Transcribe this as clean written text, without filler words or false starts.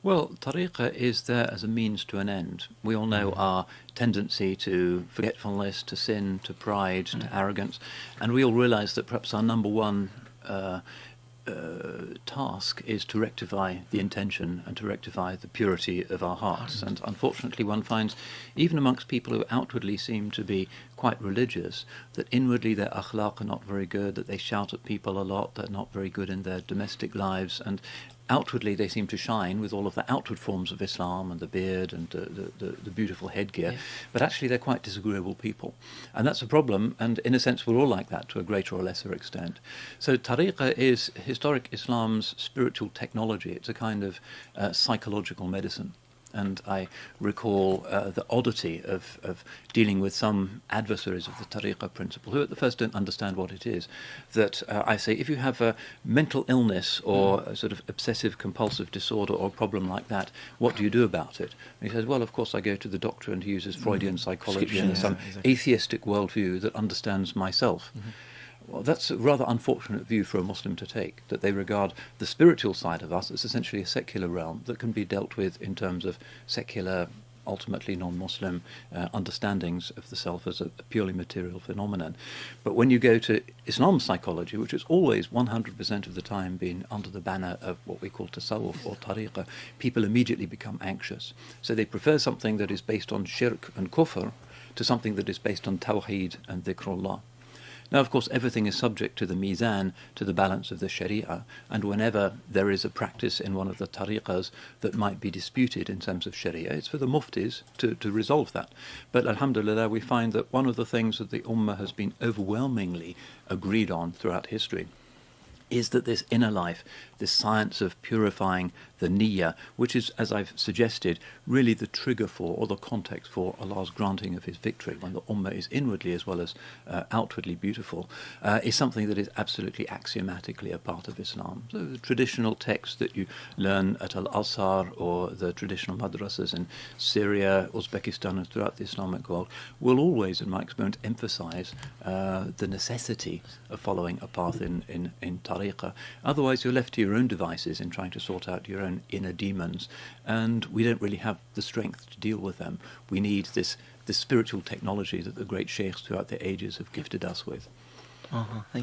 Well, tariqa is there as a means to an end. We all know our tendency to forgetfulness, to sin, to pride, to arrogance, and we all realize that perhaps our number one task is to rectify the intention and to rectify the purity of our hearts. And unfortunately one finds, even amongst people who outwardly seem to be quite religious, that inwardly their akhlaq are not very good, that they shout at people a lot, they're not very good in their domestic lives, and outwardly they seem to shine with all of the outward forms of Islam and the beard and the beautiful headgear, but actually they're quite disagreeable people. And that's a problem, and in a sense we're all like that to a greater or lesser extent. So tariqa is historic Islam's spiritual technology. It's a kind of psychological medicine. And I recall the oddity of dealing with some adversaries of the tariqa principle, who at the first don't understand what it is. That I say, if you have a mental illness or a sort of obsessive compulsive disorder or a problem like that, what do you do about it? And he says, well, of course I go to the doctor, and he uses Freudian psychology and some atheistic worldview that understands myself. Well, that's a rather unfortunate view for a Muslim to take, that they regard the spiritual side of us as essentially a secular realm that can be dealt with in terms of secular, ultimately non-Muslim understandings of the self as a purely material phenomenon. But when you go to Islam's psychology, which has always 100% of the time been under the banner of what we call tasawwuf or tariqa, people immediately become anxious. So they prefer something that is based on shirk and kufr to something that is based on tawheed and dhikrullah. Now, of course, everything is subject to the mizan, to the balance of the sharia, and whenever there is a practice in one of the tariqas that might be disputed in terms of sharia, it's for the muftis to resolve that. But alhamdulillah, we find that one of the things that the ummah has been overwhelmingly agreed on throughout history is that this inner life, this science of purifying the niyyah, which is, as I've suggested, really the trigger for, or the context for, Allah's granting of his victory, when the ummah is inwardly as well as outwardly beautiful, is something that is absolutely axiomatically a part of Islam. So the traditional texts that you learn at Al-Azhar or the traditional madrasas in Syria, Uzbekistan and throughout the Islamic world will always, in my experience, emphasize the necessity of following a path in tariqa. Otherwise you're left to your own devices in trying to sort out your own inner demons, and we don't really have the strength to deal with them. We need this spiritual technology that the great sheikhs throughout the ages have gifted us with. Thank